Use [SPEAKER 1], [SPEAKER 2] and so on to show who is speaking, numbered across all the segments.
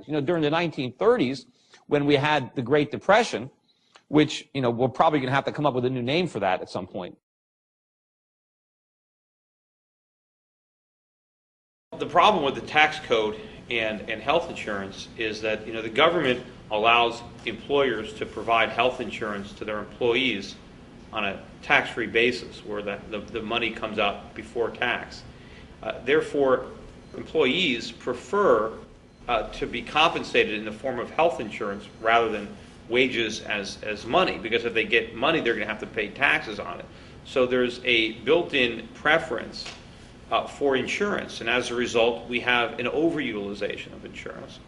[SPEAKER 1] You know, during the 1930s, when we had the Great Depression, which, you know, we're probably going to have to come up with a new name for that at some point.
[SPEAKER 2] The problem with the tax code and health insurance is that, you know, the government allows employers to provide health insurance to their employees on a tax-free basis, where the money comes out before tax. Therefore, employees prefer to be compensated in the form of health insurance rather than wages as money, because if they get money, they're going to have to pay taxes on it. So there's a built-in preference for insurance, and as a result, we have an overutilization of insurance.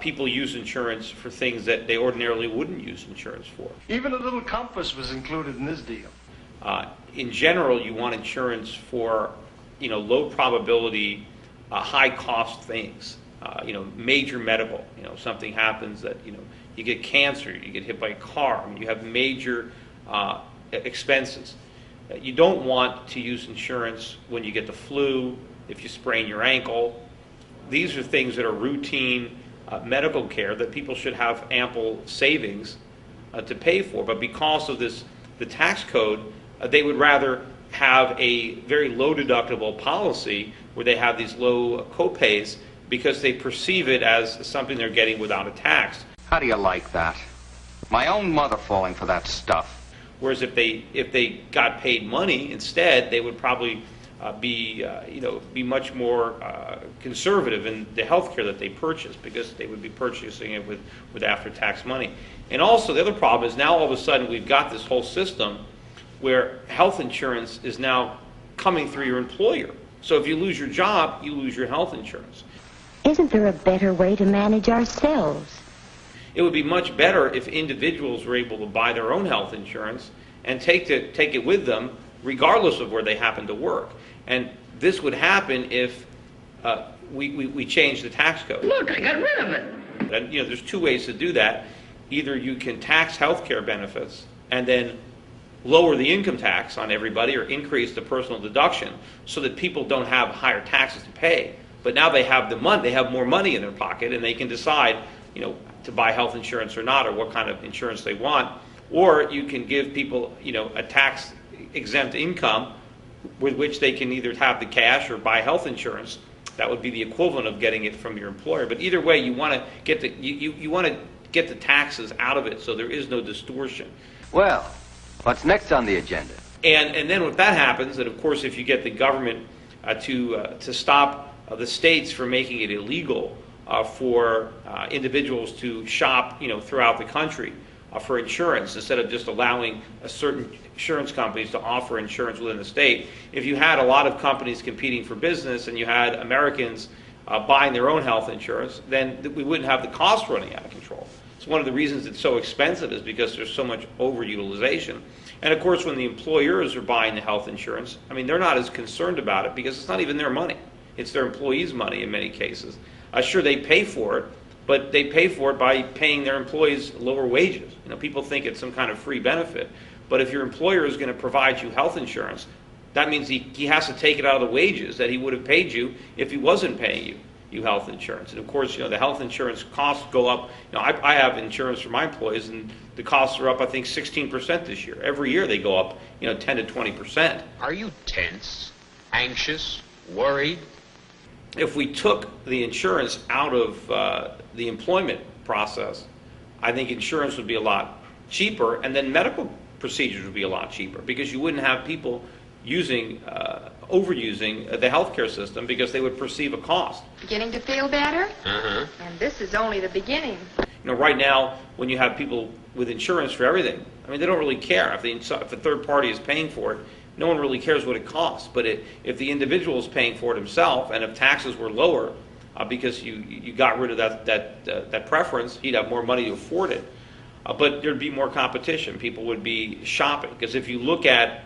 [SPEAKER 2] People use insurance for things that they ordinarily wouldn't use insurance for.
[SPEAKER 3] Even a little compass was included in this deal.
[SPEAKER 2] In general, you want insurance for, you know, low probability, high cost things. You know, major medical. You know, something happens that, you know, you get cancer, you get hit by a car. I mean, you have major expenses. You don't want to use insurance when you get the flu, if you sprain your ankle. These are things that are routine medical care that people should have ample savings to pay for. But because of the tax code, they would rather have a very low deductible policy where they have these low copays because they perceive it as something they're getting without a tax.
[SPEAKER 4] How do you like that? My own mother falling for that stuff.
[SPEAKER 2] Whereas if they got paid money instead, they would probably be much more conservative in the health care that they purchase, because they would be purchasing it with after-tax money. And also the other problem is now all of a sudden we've got this whole system where health insurance is now coming through your employer. So if you lose your job, you lose your health insurance.
[SPEAKER 5] Isn't there a better way to manage ourselves?
[SPEAKER 2] It would be much better if individuals were able to buy their own health insurance and take it with them regardless of where they happen to work. And this would happen if we changed the tax code.
[SPEAKER 6] Look, I got rid of it.
[SPEAKER 2] And, you know, there's two ways to do that. Either you can tax health care benefits and then lower the income tax on everybody, or increase the personal deduction so that people don't have higher taxes to pay. But now they have the money, they have more money in their pocket, and they can decide, you know, to buy health insurance or not, or what kind of insurance they want. Or you can give people, you know, a tax exempt income with which they can either have the cash or buy health insurance. That would be the equivalent of getting it from your employer. But either way, you want to get you want to get the taxes out of it so there is no distortion.
[SPEAKER 4] Well, what's next on the agenda?
[SPEAKER 2] And then if that happens, then of course if you get the government to stop the states from making it illegal for individuals to shop, you know, throughout the country for insurance, instead of just allowing certain insurance companies to offer insurance within the state. If you had a lot of companies competing for business and you had Americans buying their own health insurance, then we wouldn't have the cost running out of control. It's one of the reasons it's so expensive, is because there's so much overutilization. And of course, when the employers are buying the health insurance, I mean, they're not as concerned about it because it's not even their money. It's their employees' money in many cases. Sure, they pay for it, but they pay for it by paying their employees lower wages. You know, people think it's some kind of free benefit. But if your employer is going to provide you health insurance, that means he has to take it out of the wages that he would have paid you if he wasn't paying you health insurance. And of course, you know, the health insurance costs go up. You know, I have insurance for my employees, and the costs are up, I think, 16% this year. Every year they go up, you know, 10 to 20%.
[SPEAKER 7] Are you tense, anxious, worried?
[SPEAKER 2] If we took the insurance out of the employment process, I think insurance would be a lot cheaper, and then medical procedures would be a lot cheaper, because you wouldn't have people overusing the healthcare system because they would perceive a cost.
[SPEAKER 8] Beginning to feel better?
[SPEAKER 7] Uh-huh.
[SPEAKER 8] And this is only the beginning.
[SPEAKER 2] You know, right now, when you have people with insurance for everything, I mean, they don't really care if a third party is paying for it. No one really cares what it costs. But if the individual is paying for it himself, and if taxes were lower because you got rid of that preference, he'd have more money to afford it. But there'd be more competition. People would be shopping. Because if you look at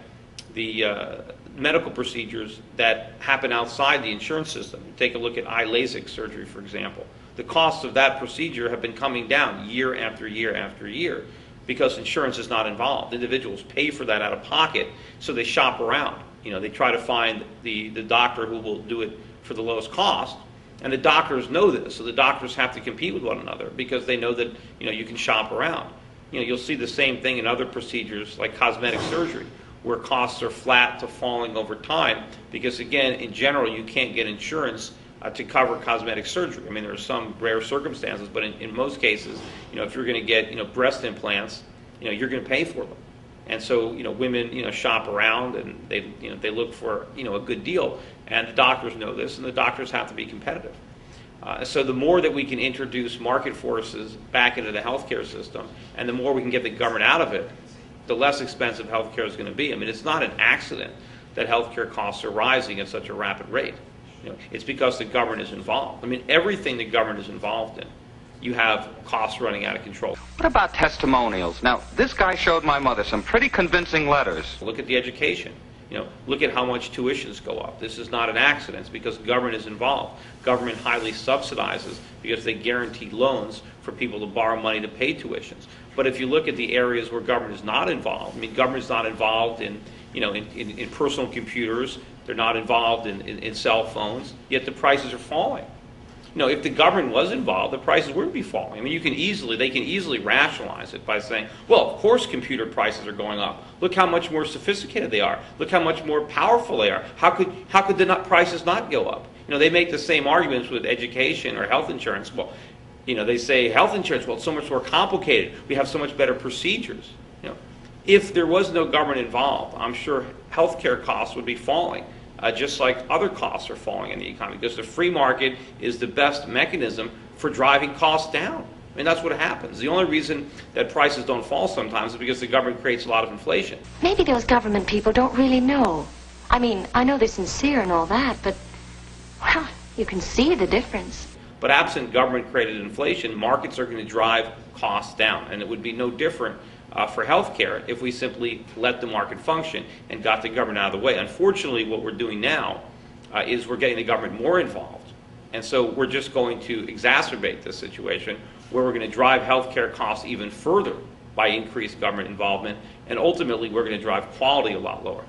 [SPEAKER 2] the medical procedures that happen outside the insurance system, take a look at eye LASIK surgery, for example. The costs of that procedure have been coming down year after year after year, because insurance is not involved. Individuals pay for that out of pocket, so they shop around. You know, they try to find the doctor who will do it for the lowest cost, And the doctors know this, so the doctors have to compete with one another because they know that you can shop around. You'll see the same thing in other procedures like cosmetic surgery, where costs are flat to falling over time because, again, in general, you can't get insurance to cover cosmetic surgery. I mean, there are some rare circumstances, but in most cases, if you're going to get breast implants, you're going to pay for them. And so, women, shop around and they look for, a good deal. And the doctors know this, and the doctors have to be competitive. So the more that we can introduce market forces back into the healthcare system, and the more we can get the government out of it, the less expensive healthcare is going to be. I mean, it's not an accident that healthcare costs are rising at such a rapid rate. It's because the government is involved. I mean, everything the government is involved in, you have costs running out of control.
[SPEAKER 4] What about testimonials? Now, this guy showed my mother some pretty convincing letters.
[SPEAKER 2] Look at the education. Look at how much tuitions go up. This is not an accident. It's because government is involved. Government highly subsidizes because they guarantee loans for people to borrow money to pay tuitions. But if you look at the areas where government is not involved, I mean, government is not involved in personal computers. They're not involved in cell phones. Yet the prices are falling. If the government was involved, the prices wouldn't be falling. I mean, they can easily rationalize it by saying, well, of course computer prices are going up. Look how much more sophisticated they are. Look how much more powerful they are. How could the prices not go up? They make the same arguments with education or health insurance. Well, they say health insurance, well, it's so much more complicated. We have so much better procedures. If there was no government involved, I'm sure healthcare costs would be falling. Just like other costs are falling in the economy, because the free market is the best mechanism for driving costs down. I mean, that's what happens. The only reason that prices don't fall sometimes is because the government creates a lot of inflation.
[SPEAKER 5] Maybe those government people don't really know. I mean, I know they're sincere and all that, but, well, you can see the difference.
[SPEAKER 2] But absent government-created inflation, markets are going to drive costs down, and it would be no different for healthcare if we simply let the market function and got the government out of the way. Unfortunately, what we're doing now is we're getting the government more involved. And so we're just going to exacerbate this situation where we're going to drive healthcare costs even further by increased government involvement, and ultimately we're going to drive quality a lot lower.